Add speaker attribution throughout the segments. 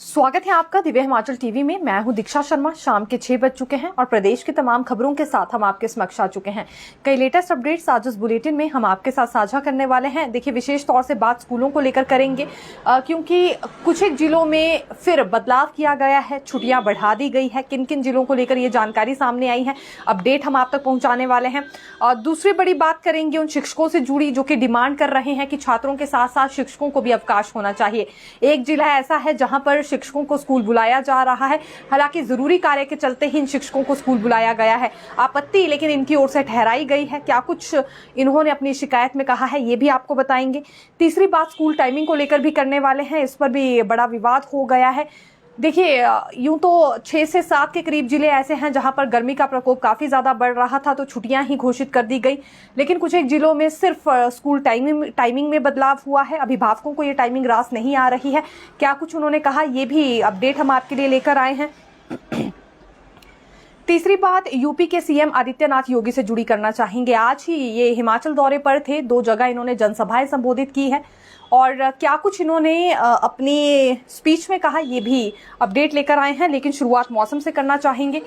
Speaker 1: स्वागत है आपका दिव्य हिमाचल टीवी में। मैं हूं दीक्षा शर्मा। शाम के 6 बज चुके हैं और प्रदेश की तमाम खबरों के साथ हम आपके समक्ष आ चुके हैं। कई लेटेस्ट अपडेट्स आज इस बुलेटिन में हम आपके साथ साझा करने वाले हैं। देखिए, विशेष तौर से बात स्कूलों को लेकर करेंगे क्योंकि कुछ एक जिलों में फिर बदलाव किया गया है, छुट्टियां बढ़ा दी गई है। किन किन जिलों को लेकर ये जानकारी सामने आई है, अपडेट हम आप तक पहुंचाने वाले हैं। और दूसरी बड़ी बात करेंगे उन शिक्षकों से जुड़ी जो कि डिमांड कर रहे हैं कि छात्रों के साथ साथ शिक्षकों को भी अवकाश होना चाहिए। एक जिला ऐसा है जहां पर शिक्षकों को स्कूल बुलाया जा रहा है, हालांकि जरूरी कार्य के चलते ही इन शिक्षकों को स्कूल बुलाया गया है। आपत्ति लेकिन इनकी ओर से ठहराई गई है। क्या कुछ इन्होंने अपनी शिकायत में कहा है ये भी आपको बताएंगे। तीसरी बात स्कूल टाइमिंग को लेकर भी करने वाले हैं, इस पर भी बड़ा विवाद हो गया है। देखिए, यूं तो 6 से 7 के करीब जिले ऐसे हैं जहां पर गर्मी का प्रकोप काफी ज्यादा बढ़ रहा था, तो छुट्टियां ही घोषित कर दी गई। लेकिन कुछ एक जिलों में सिर्फ स्कूल टाइमिंग में बदलाव हुआ है। अभिभावकों को ये टाइमिंग रास नहीं आ रही है। क्या कुछ उन्होंने कहा ये भी अपडेट हम आपके लिए लेकर आए हैं। तीसरी बात यूपी के सीएम आदित्यनाथ योगी से जुड़ी करना चाहेंगे। आज ही ये हिमाचल दौरे पर थे, 2 जगह इन्होंने जनसभाएं संबोधित की है और क्या कुछ इन्होंने अपनी स्पीच में कहा ये भी अपडेट लेकर आए हैं। लेकिन शुरुआत मौसम से करना चाहेंगे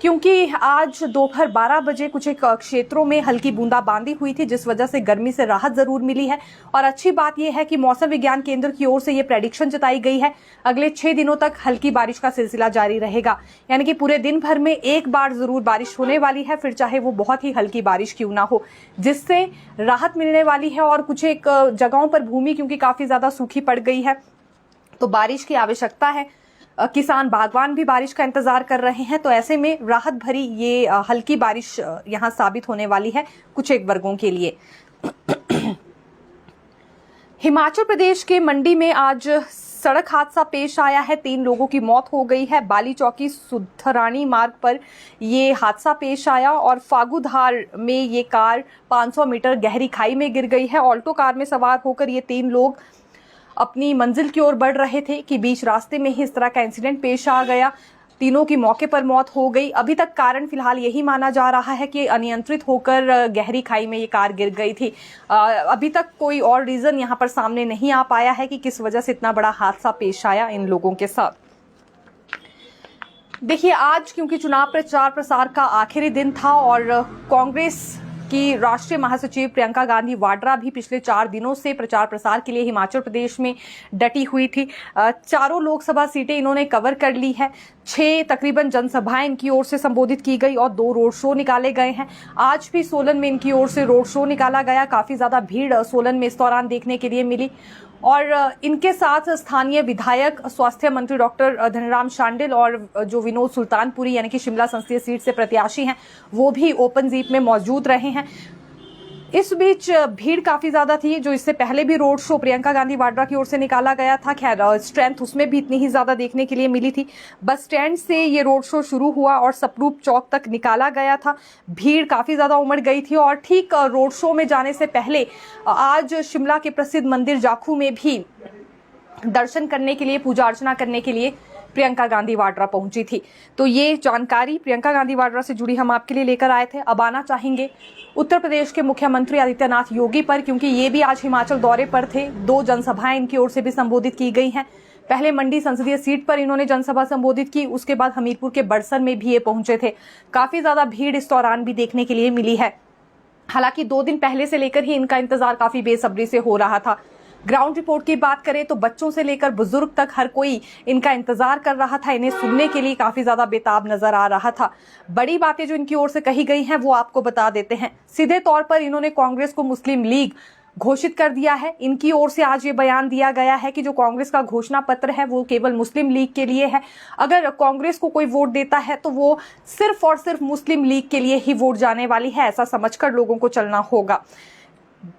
Speaker 1: क्योंकि आज दोपहर 12 बजे कुछ एक क्षेत्रों में हल्की बूंदाबांदी हुई थी, जिस वजह से गर्मी से राहत जरूर मिली है। और अच्छी बात यह है कि मौसम विज्ञान केंद्र की ओर से ये प्रेडिक्शन जताई गई है, अगले 6 दिनों तक हल्की बारिश का सिलसिला जारी रहेगा। यानी कि पूरे दिन भर में एक बार जरूर बारिश होने वाली है, फिर चाहे वो बहुत ही हल्की बारिश क्यों ना हो, जिससे राहत मिलने वाली है। और कुछ एक जगहों पर भूमि क्योंकि काफी ज्यादा सूखी पड़ गई है, तो बारिश की आवश्यकता है। किसान बागवान भी बारिश का इंतजार कर रहे हैं, तो ऐसे में राहत भरी ये हल्की बारिश यहां साबित होने वाली है कुछ एक वर्गों के लिए। हिमाचल प्रदेश के मंडी में आज सड़क हादसा पेश आया है। 3 लोगों की मौत हो गई है। बाली चौकी सुधरानी मार्ग पर ये हादसा पेश आया और फागुधार में ये कार 500 मीटर गहरी खाई में गिर गई है। ऑल्टो कार में सवार होकर ये 3 लोग अपनी मंजिल की ओर बढ़ रहे थे कि बीच रास्ते में ही इस तरह का इंसिडेंट पेश आ गया। तीनों की मौके पर मौत हो गई। अभी तक कारण फिलहाल यही माना जा रहा है कि अनियंत्रित होकर गहरी खाई में ये कार गिर गई थी। अभी तक कोई और रीजन यहाँ पर सामने नहीं आ पाया है कि किस वजह से इतना बड़ा हादसा पेश आया इन लोगों के साथ। देखिए, आज क्योंकि चुनाव प्रचार प्रसार का आखिरी दिन था और कांग्रेस की राष्ट्रीय महासचिव प्रियंका गांधी वाड्रा भी पिछले 4 दिनों से प्रचार प्रसार के लिए हिमाचल प्रदेश में डटी हुई थी। 4 लोकसभा सीटें इन्होंने कवर कर ली है। 6 तकरीबन जनसभाएं इनकी ओर से संबोधित की गई और 2 रोड शो निकाले गए हैं। आज भी सोलन में इनकी ओर से रोड शो निकाला गया। काफी ज्यादा भीड़ सोलन में इस दौरान देखने के लिए मिली और इनके साथ स्थानीय विधायक, स्वास्थ्य मंत्री डॉक्टर धनराम शांडिल और जो विनोद सुल्तानपुरी यानी कि शिमला संसदीय सीट से प्रत्याशी हैं, वो भी ओपन जीप में मौजूद रहे हैं। इस बीच भीड़ काफी ज्यादा थी। जो इससे पहले भी रोड शो प्रियंका गांधी वाड्रा की ओर से निकाला गया था, खैर स्ट्रेंथ उसमें भी इतनी ही ज्यादा देखने के लिए मिली थी। बस स्टैंड से ये रोड शो शुरू हुआ और सप्रूप चौक तक निकाला गया था। भीड़ काफी ज्यादा उमड़ गई थी और ठीक रोड शो में जाने से पहले आज शिमला के प्रसिद्ध मंदिर जाखू में भी दर्शन करने के लिए, पूजा अर्चना करने के लिए प्रियंका गांधी वाड्रा पहुंची थी। तो ये जानकारी प्रियंका गांधी वाड्रा से जुड़ी हम आपके लिए लेकर आए थे। अब आना चाहेंगे उत्तर प्रदेश के मुख्यमंत्री आदित्यनाथ योगी पर, क्योंकि ये भी आज हिमाचल दौरे पर थे। 2 जनसभाएं इनकी ओर से भी संबोधित की गई हैं। पहले मंडी संसदीय सीट पर इन्होंने जनसभा संबोधित की, उसके बाद हमीरपुर के बड़सर में भी ये पहुंचे थे। काफी ज्यादा भीड़ इस दौरान भी देखने के लिए मिली है। हालांकि 2 दिन पहले से लेकर ही इनका इंतजार काफी बेसब्री से हो रहा था। ग्राउंड रिपोर्ट की बात करें तो बच्चों से लेकर बुजुर्ग तक हर कोई इनका इंतजार कर रहा था। इन्हें सुनने के लिए काफी ज्यादा बेताब नजर आ रहा था। बड़ी बातें जो इनकी ओर से कही गई हैं वो आपको बता देते हैं। सीधे तौर पर इन्होंने कांग्रेस को मुस्लिम लीग घोषित कर दिया है। इनकी ओर से आज ये बयान दिया गया है कि जो कांग्रेस का घोषणा पत्र है वो केवल मुस्लिम लीग के लिए है। अगर कांग्रेस को कोई वोट देता है तो वो सिर्फ और सिर्फ मुस्लिम लीग के लिए ही वोट जाने वाली है, ऐसा समझकर लोगों को चलना होगा।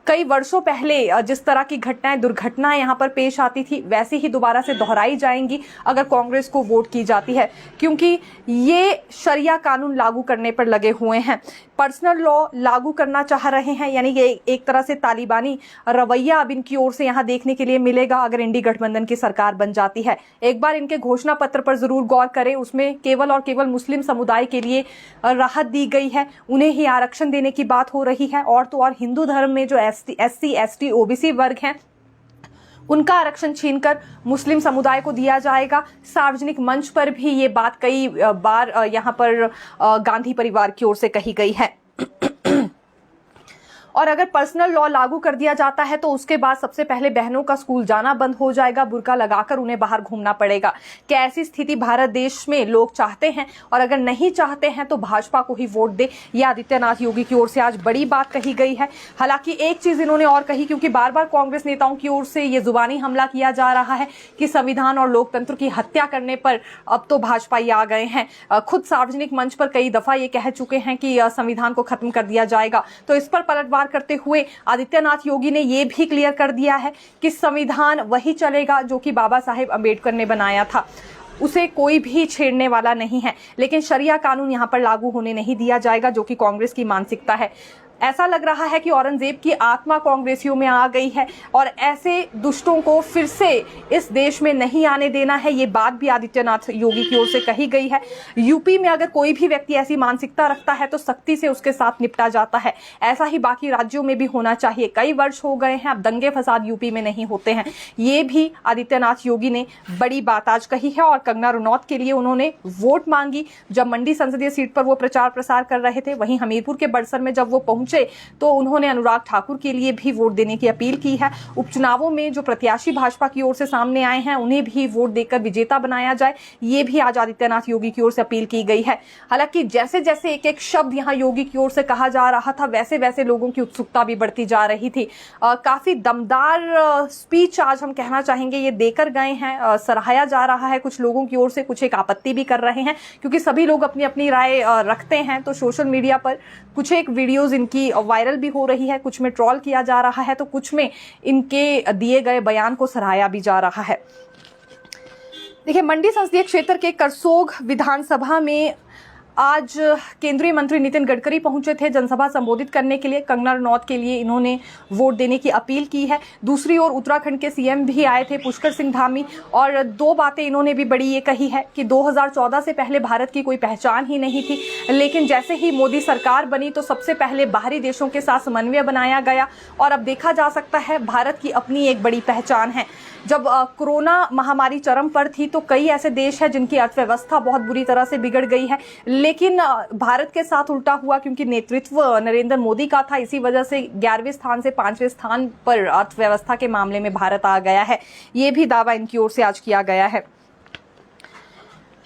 Speaker 1: कई वर्षों पहले जिस तरह की घटनाएं, दुर्घटनाएं यहाँ पर पेश आती थी, वैसे ही दोबारा से दोहराई जाएंगी अगर कांग्रेस को वोट की जाती है, क्योंकि ये शरिया कानून लागू करने पर लगे हुए हैं। पर्सनल लॉ लागू करना चाह रहे हैं, यानी कि एक तरह से तालिबानी रवैया अब इनकी ओर से यहाँ देखने के लिए मिलेगा अगर इंडी गठबंधन की सरकार बन जाती है। एक बार इनके घोषणा पत्र पर जरूर गौर करें, उसमें केवल और केवल मुस्लिम समुदाय के लिए राहत दी गई है, उन्हें ही आरक्षण देने की बात हो रही है। और तो और हिंदू धर्म में जो SC, ST, OBC वर्ग हैं उनका आरक्षण छीनकर मुस्लिम समुदाय को दिया जाएगा। सार्वजनिक मंच पर भी ये बात कई बार यहाँ पर गांधी परिवार की ओर से कही गई है। और अगर पर्सनल लॉ लागू कर दिया जाता है तो उसके बाद सबसे पहले बहनों का स्कूल जाना बंद हो जाएगा, बुर्का लगाकर उन्हें बाहर घूमना पड़ेगा। क्या ऐसी स्थिति भारत देश में लोग चाहते हैं? और अगर नहीं चाहते हैं तो भाजपा को ही वोट दे, ये आदित्यनाथ योगी की ओर से आज बड़ी बात कही गई है। हालांकि एक चीज इन्होंने और कही, क्योंकि बार बार कांग्रेस नेताओं की ओर से ये जुबानी हमला किया जा रहा है कि संविधान और लोकतंत्र की हत्या करने पर अब तो भाजपा ही आ गए हैं। खुद सार्वजनिक मंच पर कई दफा ये कह चुके हैं कि संविधान को खत्म कर दिया जाएगा। तो इस पर पलटवार करते हुए आदित्यनाथ योगी ने यह भी क्लियर कर दिया है कि संविधान वही चलेगा जो कि बाबा साहेब अंबेडकर ने बनाया था, उसे कोई भी छेड़ने वाला नहीं है। लेकिन शरिया कानून यहां पर लागू होने नहीं दिया जाएगा, जो कि कांग्रेस की मानसिकता है। ऐसा लग रहा है कि औरंगजेब की आत्मा कांग्रेसियों में आ गई है और ऐसे दुष्टों को फिर से इस देश में नहीं आने देना है। ये बात भी आदित्यनाथ योगी की ओर से कही गई है। यूपी में अगर कोई भी व्यक्ति ऐसी मानसिकता रखता है तो सख्ती से उसके साथ निपटा जाता है। ऐसा ही बाकी राज्यों में भी होना चाहिए। कई वर्ष हो गए हैं, अब दंगे फसाद यूपी में नहीं होते हैं। ये भी आदित्यनाथ योगी ने बड़ी बात आज कही है। और कंगना रनौत के लिए उन्होंने वोट मांगी। जब मंडी संसदीय सीट पर वो प्रचार प्रसार कर रहे थे, वहीं हमीरपुर के बड़सर में जब वो पहुंचे तो उन्होंने अनुराग ठाकुर के लिए भी वोट देने की अपील की है। उपचुनावों में जो प्रत्याशी भाजपा की ओर से सामने आए हैं उन्हें भी वोट देकर विजेता बनाया जाए, ये भी आज आदित्यनाथ योगी की ओर से अपील की गई है। हालांकि जैसे जैसे एक एक शब्द यहाँ योगी की ओर से कहा जा रहा था, वैसे वैसे लोगों की उत्सुकता भी बढ़ती जा रही थी। काफी दमदार स्पीच आज हम कहना चाहेंगे ये देकर गए हैं, सराहाया जा रहा है कुछ लोगों की ओर से, कुछ एक आपत्ति भी कर रहे हैं, क्योंकि सभी लोग अपनी अपनी राय रखते हैं। तो सोशल मीडिया पर कुछ एक वीडियोज इनकी वायरल भी हो रही है, कुछ में ट्रोल किया जा रहा है, तो कुछ में इनके दिए गए बयान को सराहाया भी जा रहा है। देखिए, मंडी संसदीय क्षेत्र के करसोग विधानसभा में आज केंद्रीय मंत्री नितिन गडकरी पहुंचे थे जनसभा संबोधित करने के लिए। कंगना रनौत के लिए इन्होंने वोट देने की अपील की है। दूसरी ओर उत्तराखंड के सीएम भी आए थे, पुष्कर सिंह धामी, और दो बातें इन्होंने भी बड़ी ये कही है कि 2014 से पहले भारत की कोई पहचान ही नहीं थी, लेकिन जैसे ही मोदी सरकार बनी तो सबसे पहले बाहरी देशों के साथ समन्वय बनाया गया और अब देखा जा सकता है भारत की अपनी एक बड़ी पहचान है। जब कोरोना महामारी चरम पर थी तो कई ऐसे देश हैं जिनकी अर्थव्यवस्था बहुत बुरी तरह से बिगड़ गई है, लेकिन भारत के साथ उल्टा हुआ, क्योंकि नेतृत्व नरेंद्र मोदी का था। इसी वजह से 11वें स्थान से 5वें स्थान पर अर्थव्यवस्था के मामले में भारत आ गया है। ये भी दावा इनकी ओर से आज किया गया है।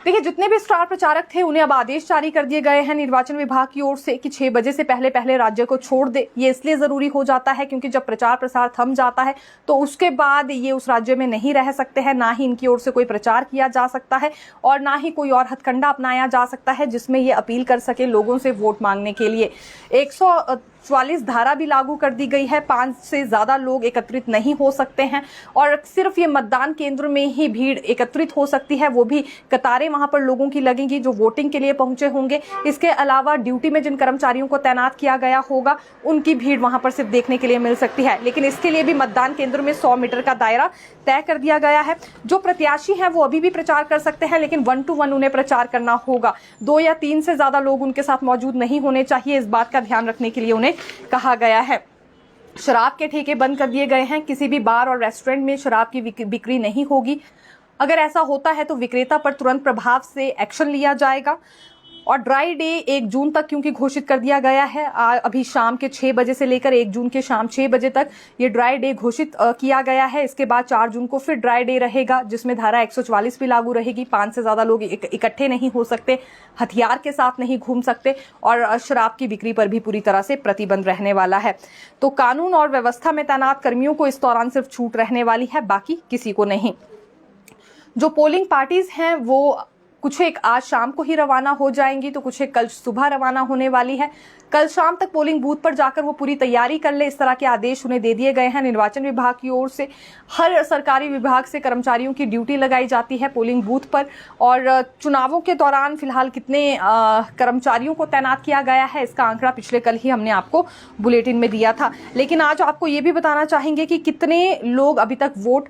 Speaker 1: देखिए, जितने भी स्टार प्रचारक थे उन्हें अब आदेश जारी कर दिए गए हैं निर्वाचन विभाग की ओर से कि 6 बजे से पहले पहले राज्य को छोड़ दे। ये इसलिए जरूरी हो जाता है क्योंकि जब प्रचार प्रसार थम जाता है तो उसके बाद ये उस राज्य में नहीं रह सकते हैं, ना ही इनकी ओर से कोई प्रचार किया जा सकता है और ना ही कोई और हथकंडा अपनाया जा सकता है जिसमें ये अपील कर सके लोगों से वोट मांगने के लिए। 144 धारा भी लागू कर दी गई है। 5 से ज्यादा लोग एकत्रित नहीं हो सकते हैं और सिर्फ ये मतदान केंद्र में ही भीड़ एकत्रित हो सकती है, वो भी कतारें वहां पर लोगों की लगेंगी जो वोटिंग के लिए पहुंचे होंगे। इसके अलावा ड्यूटी में जिन कर्मचारियों को तैनात किया गया होगा उनकी भीड़ वहां पर सिर्फ देखने के लिए मिल सकती है, लेकिन इसके लिए भी मतदान केंद्र में 100 मीटर का दायरा तय कर दिया गया है। जो प्रत्याशी हैं वो अभी भी प्रचार कर सकते हैं, लेकिन 1 to 1 उन्हें प्रचार करना होगा। 2 या 3 से ज्यादा लोग उनके साथ मौजूद नहीं होने चाहिए, इस बात का ध्यान रखने के लिए उन्हें कहा गया है। शराब के ठेके बंद कर दिए गए हैं। किसी भी बार और रेस्टोरेंट में शराब की बिक्री नहीं होगी। अगर ऐसा होता है तो विक्रेता पर तुरंत प्रभाव से एक्शन लिया जाएगा। और ड्राई डे 1 जून तक क्योंकि घोषित कर दिया गया है, अभी शाम के 6 बजे से लेकर 1 जून के शाम 6 बजे तक ये ड्राई डे घोषित किया गया है। इसके बाद 4 जून को फिर ड्राई डे रहेगा जिसमें धारा 144 भी लागू रहेगी। 5 से ज्यादा लोग इकट्ठे नहीं हो सकते, हथियार के साथ नहीं घूम सकते और शराब की बिक्री पर भी पूरी तरह से प्रतिबंध रहने वाला है। तो कानून और व्यवस्था में तैनात कर्मियों को इस दौरान सिर्फ छूट रहने वाली है, बाकी किसी को नहीं। जो पोलिंग पार्टीज हैं वो कुछ एक आज शाम को ही रवाना हो जाएंगी, तो कुछ एक कल सुबह रवाना होने वाली है। कल शाम तक पोलिंग बूथ पर जाकर वो पूरी तैयारी कर ले, इस तरह के आदेश उन्हें दे दिए गए हैं निर्वाचन विभाग की ओर से। हर सरकारी विभाग से कर्मचारियों की ड्यूटी लगाई जाती है पोलिंग बूथ पर और चुनावों के दौरान फिलहाल कितने कर्मचारियों को तैनात किया गया है इसका आंकड़ा पिछले कल ही हमने आपको बुलेटिन में दिया था। लेकिन आज आपको ये भी बताना चाहेंगे कि कितने लोग अभी तक वोट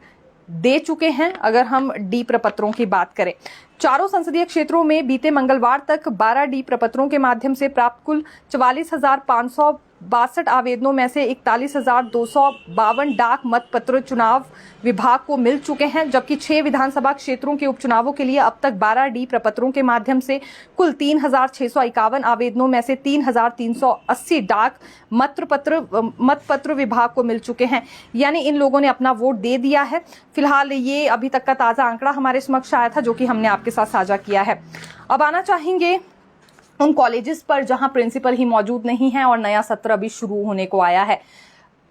Speaker 1: दे चुके हैं। अगर हम डी प्रपत्रों की बात करें, चारों संसदीय क्षेत्रों में बीते मंगलवार तक 12 डी प्रपत्रों के माध्यम से प्राप्त कुल 44,500 62 आवेदनों में से 41,252 डाक मतपत्र चुनाव विभाग को मिल चुके हैं, जबकि 6 विधानसभा क्षेत्रों के उपचुनावों के लिए अब तक 12 डी प्रपत्रों के माध्यम से कुल 3,651 आवेदनों में से 3,380 डाक मतपत्र विभाग को मिल चुके हैं। यानी इन लोगों ने अपना वोट दे दिया है। फिलहाल ये अभी तक का ताजा आंकड़ा हमारे समक्ष आया था, जो कि हमने आपके साथ साझा किया है। अब आना चाहेंगे उन कॉलेजेस पर जहां प्रिंसिपल ही मौजूद नहीं है और नया सत्र अभी शुरू होने को आया है।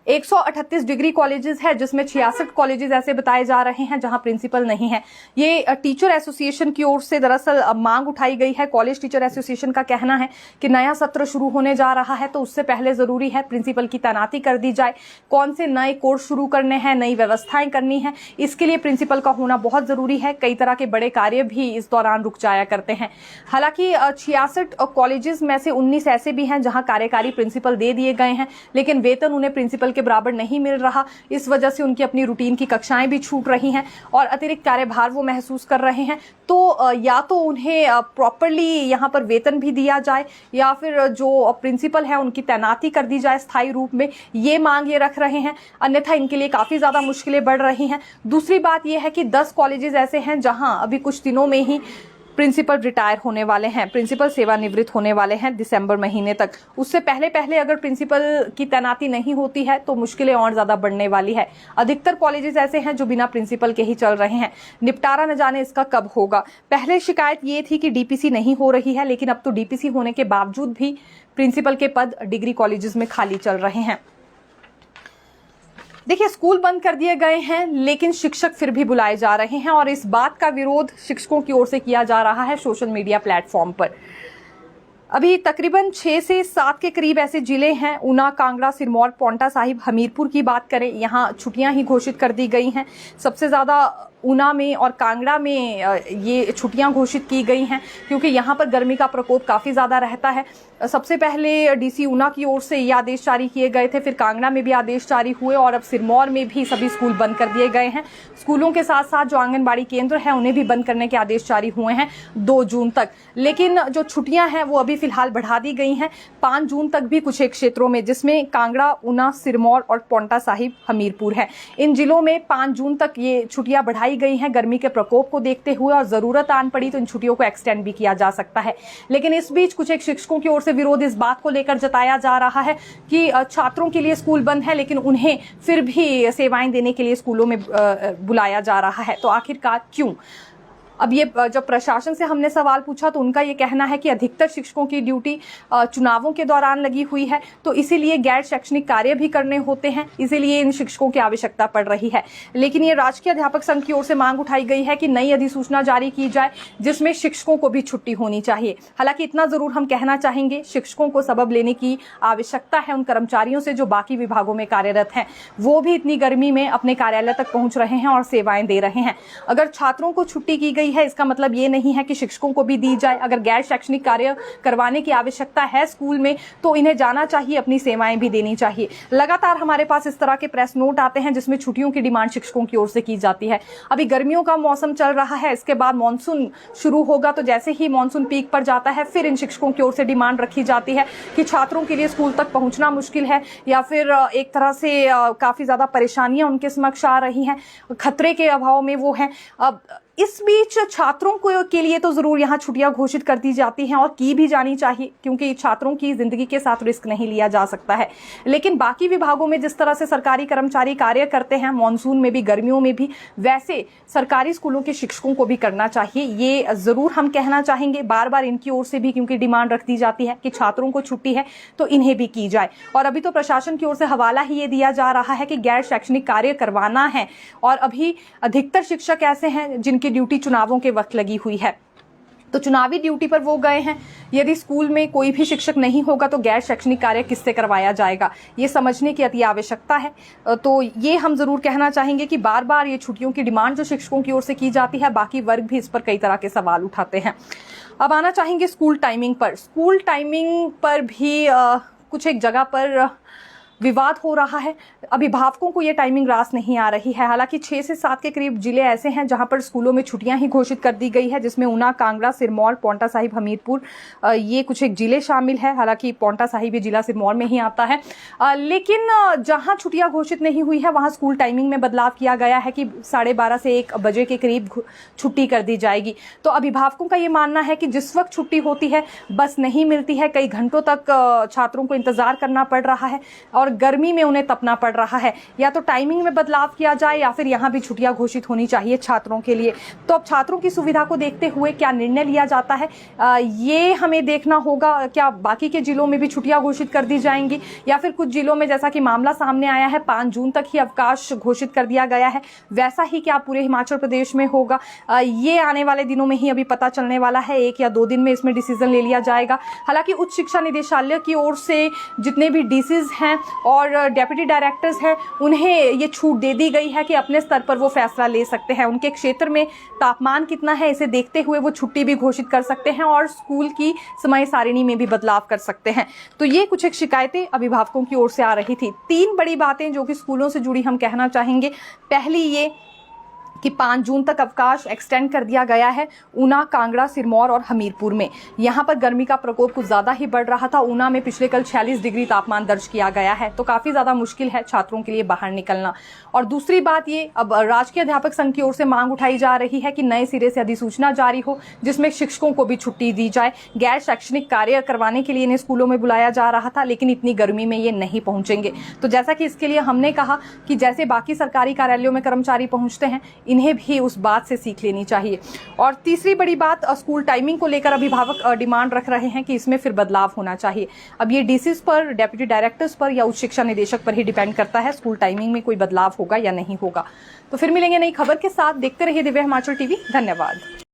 Speaker 1: 138 डिग्री कॉलेजेस है, जिसमें 66 कॉलेजेस ऐसे बताए जा रहे हैं जहां प्रिंसिपल नहीं है। ये टीचर एसोसिएशन की ओर से दरअसल मांग उठाई गई है। कॉलेज टीचर एसोसिएशन का कहना है कि नया सत्र शुरू होने जा रहा है, तो उससे पहले जरूरी है प्रिंसिपल की तैनाती कर दी जाए। कौन से नए कोर्स शुरू करने हैं, नई व्यवस्थाएं करनी है, इसके लिए प्रिंसिपल का होना बहुत जरूरी है। कई तरह के बड़े कार्य भी इस दौरान रुक जाया करते हैं। हालांकि 66 कॉलेजेस में से 19 ऐसे भी हैं जहां कार्यकारी प्रिंसिपल दे दिए गए हैं, लेकिन वेतन उन्हें प्रिंसिपल के बराबर नहीं मिल रहा। इस वजह से उनकी अपनी रूटीन की कक्षाएं भी छूट रही हैं और अतिरिक्त कार्यभार वो महसूस कर रहे हैं। तो या तो उन्हें प्रॉपरली यहां पर वेतन भी दिया जाए, या फिर जो प्रिंसिपल है उनकी तैनाती कर दी जाए स्थायी रूप में। ये मांग ये रख रहे हैं, अन्यथा इनके लिए काफी ज्यादा मुश्किलें बढ़ रही हैं। दूसरी बात यह है कि 10 कॉलेजेस ऐसे हैं जहां अभी कुछ दिनों में ही प्रिंसिपल रिटायर होने वाले हैं, प्रिंसिपल सेवानिवृत्त होने वाले हैं दिसंबर महीने तक। उससे पहले अगर प्रिंसिपल की तैनाती नहीं होती है तो मुश्किलें और ज्यादा बढ़ने वाली है। अधिकतर कॉलेजेस ऐसे हैं जो बिना प्रिंसिपल के ही चल रहे हैं। निपटारा न जाने इसका कब होगा। पहले शिकायत ये थी कि डीपीसी नहीं हो रही है, लेकिन अब तो डीपीसी होने के बावजूद भी प्रिंसिपल के पद डिग्री कॉलेजेस में खाली चल रहे हैं। देखिए, स्कूल बंद कर दिए गए हैं, लेकिन शिक्षक फिर भी बुलाए जा रहे हैं और इस बात का विरोध शिक्षकों की ओर से किया जा रहा है सोशल मीडिया प्लेटफॉर्म पर। अभी तकरीबन 6 से 7 के करीब ऐसे जिले हैं, ऊना, कांगड़ा, सिरमौर, पांवटा साहिब, हमीरपुर की बात करें, यहाँ छुट्टियां ही घोषित कर दी गई हैं। सबसे ज्यादा ऊना में और कांगड़ा में ये छुट्टियां घोषित की गई हैं, क्योंकि यहाँ पर गर्मी का प्रकोप काफ़ी ज़्यादा रहता है। सबसे पहले डीसी ऊना की ओर से ये आदेश जारी किए गए थे, फिर कांगड़ा में भी आदेश जारी हुए और अब सिरमौर में भी सभी स्कूल बंद कर दिए गए हैं। स्कूलों के साथ साथ जो आंगनबाड़ी केंद्र हैं उन्हें भी बंद करने के आदेश जारी हुए हैं 2 जून तक। लेकिन जो छुट्टियां हैं वो अभी फिलहाल बढ़ा दी गई हैं 5 जून तक भी कुछ एक क्षेत्रों में, जिसमें कांगड़ा, ऊना, सिरमौर और पांवटा साहिब, हमीरपुर है। इन जिलों में 5 जून तक ये छुट्टियां बढ़ाई गई हैं गर्मी के प्रकोप को देखते हुए, और जरूरत आन पड़ी तो इन छुट्टियों को एक्सटेंड भी किया जा सकता है। लेकिन इस बीच कुछ एक शिक्षकों की ओर से विरोध इस बात को लेकर जताया जा रहा है कि छात्रों के लिए स्कूल बंद है, लेकिन उन्हें फिर भी सेवाएं देने के लिए स्कूलों में बुलाया जा रहा है। तो आखिरकार क्यों? अब ये जब प्रशासन से हमने सवाल पूछा तो उनका ये कहना है कि अधिकतर शिक्षकों की ड्यूटी चुनावों के दौरान लगी हुई है, तो इसीलिए गैर शैक्षणिक कार्य भी करने होते हैं, इसीलिए इन शिक्षकों की आवश्यकता पड़ रही है। लेकिन ये राजकीय अध्यापक संघ की ओर से मांग उठाई गई है कि नई अधिसूचना जारी की जाए जिसमें शिक्षकों को भी छुट्टी होनी चाहिए। हालांकि इतना जरूर हम कहना चाहेंगे, शिक्षकों को सबब लेने की आवश्यकता है उन कर्मचारियों से जो बाकी विभागों में कार्यरत हैं। वो भी इतनी गर्मी में अपने कार्यालय तक पहुंच रहे हैं और सेवाएं दे रहे हैं। अगर छात्रों को छुट्टी की गई है, इसका मतलब ये नहीं है कि शिक्षकों को भी दी जाए। अगर गैर शैक्षणिक कार्य करवाने की आवश्यकता है स्कूल में, तो इन्हें जाना चाहिए, अपनी सेवाएं भी देनी चाहिए। लगातार हमारे पास इस तरह के प्रेस नोट आते हैं जिसमें छुट्टियों की डिमांड शिक्षकों की ओर से की जाती है। अभी गर्मियों का मौसम चल रहा है, इसके बाद मानसून शुरू होगा, तो जैसे ही मानसून पीक पर जाता है फिर इन शिक्षकों की ओर से डिमांड रखी जाती है कि छात्रों के लिए स्कूल तक पहुंचना मुश्किल है, या फिर एक तरह से काफी ज्यादा परेशानियां उनके समक्ष आ रही हैं, खतरे के अभाव में वो हैं। अब इस बीच छात्रों के लिए तो जरूर यहाँ छुट्टियां घोषित कर दी जाती हैं और की भी जानी चाहिए, क्योंकि छात्रों की जिंदगी के साथ रिस्क नहीं लिया जा सकता है। लेकिन बाकी विभागों में जिस तरह से सरकारी कर्मचारी कार्य करते हैं, मानसून में भी, गर्मियों में भी, वैसे सरकारी स्कूलों के शिक्षकों को भी करना चाहिए। ये जरूर हम कहना चाहेंगे बार बार इनकी ओर से भी, क्योंकि डिमांड रख दी जाती है कि छात्रों को छुट्टी है तो इन्हें भी की जाए। और अभी तो प्रशासन की ओर से हवाला ही ये दिया जा रहा है कि गैर शैक्षणिक कार्य करवाना है, और अभी अधिकतर शिक्षक ऐसे हैं जिनकी ड्यूटी चुनावों के वक्त लगी हुई है, तो चुनावी ड्यूटी पर वो गए हैं। यदि स्कूल में कोई भी शिक्षक नहीं होगा तो गैर शैक्षणिक कार्य किससे करवाया जाएगा, ये समझने की अति आवश्यकता है। तो ये हम जरूर कहना चाहेंगे कि बार बार ये छुट्टियों की डिमांड जो शिक्षकों की ओर से की जाती है, बाकी वर्ग भी इस पर कई तरह के सवाल उठाते हैं। अब आना चाहेंगे स्कूल टाइमिंग पर। स्कूल टाइमिंग पर भी कुछ एक जगह पर विवाद हो रहा है। अभिभावकों को ये टाइमिंग रास नहीं आ रही है। हालांकि 6 से 7 के करीब जिले ऐसे हैं जहां पर स्कूलों में छुट्टियां ही घोषित कर दी गई है, जिसमें ऊना, कांगड़ा, सिरमौर, पांवटा साहिब, हमीरपुर ये कुछ एक जिले शामिल है। हालांकि पांवटा साहिब ये जिला सिरमौर में ही आता है। लेकिन जहां छुट्टियां घोषित नहीं हुई है वहां स्कूल टाइमिंग में बदलाव किया गया है कि 12:30 से 1 बजे के करीब छुट्टी कर दी जाएगी। तो अभिभावकों का ये मानना है कि जिस वक्त छुट्टी होती है बस नहीं मिलती है, कई घंटों तक छात्रों को इंतजार करना पड़ रहा है और गर्मी में उन्हें तपना पड़ रहा है। या तो टाइमिंग में बदलाव किया जाए या फिर यहाँ भी छुट्टियां घोषित होनी चाहिए छात्रों के लिए। तो अब छात्रों की सुविधा को देखते हुए क्या निर्णय लिया जाता है ये हमें देखना होगा। क्या बाकी के जिलों में भी छुट्टियां घोषित कर दी जाएंगी या फिर कुछ जिलों में, जैसा कि मामला सामने आया है, 5 जून तक ही अवकाश घोषित कर दिया गया है, वैसा ही क्या पूरे हिमाचल प्रदेश में होगा? ये आने वाले दिनों में ही अभी पता चलने वाला है। 1 या 2 दिन में इसमें डिसीजन ले लिया जाएगा। हालांकि उच्च शिक्षा निदेशालय की ओर से जितने भी डीसीज हैं और डेप्यूटी डायरेक्टर्स हैं उन्हें ये छूट दे दी गई है कि अपने स्तर पर वो फैसला ले सकते हैं। उनके क्षेत्र में तापमान कितना है इसे देखते हुए वो छुट्टी भी घोषित कर सकते हैं और स्कूल की समय सारिणी में भी बदलाव कर सकते हैं। तो ये कुछ एक शिकायतें अभिभावकों की ओर से आ रही थी। 3 बड़ी बातें जो कि स्कूलों से जुड़ी हम कहना चाहेंगे। पहली ये कि 5 जून तक अवकाश एक्सटेंड कर दिया गया है ऊना, कांगड़ा, सिरमौर और हमीरपुर में। यहाँ पर गर्मी का प्रकोप कुछ ज़्यादा ही बढ़ रहा था। ऊना में पिछले कल 46 डिग्री तापमान दर्ज किया गया है, तो काफ़ी ज़्यादा मुश्किल है छात्रों के लिए बाहर निकलना। और दूसरी बात ये, अब राजकीय अध्यापक संघ की ओर से मांग उठाई जा रही है कि नए सिरे से अधिसूचना जारी हो जिसमें शिक्षकों को भी छुट्टी दी जाए। गैर शैक्षणिक कार्य करवाने के लिए इन्हें स्कूलों में बुलाया जा रहा था, लेकिन इतनी गर्मी में ये नहीं पहुंचेंगे। तो जैसा कि इसके लिए हमने कहा कि जैसे बाकी सरकारी कार्यालयों में कर्मचारी पहुंचते हैं, इन्हें भी उस बात से सीख लेनी चाहिए। और तीसरी बड़ी बात, स्कूल टाइमिंग को लेकर अभिभावक डिमांड रख रहे हैं कि इसमें फिर बदलाव होना चाहिए। अब ये डीसीज पर, डेप्यूटी डायरेक्टर्स पर या उच्च शिक्षा निदेशक पर ही डिपेंड करता है स्कूल टाइमिंग में कोई बदलाव होगा या नहीं होगा। तो फिर मिलेंगे नई खबर के साथ। देखते रहिए दिव्य हिमाचल टीवी। धन्यवाद।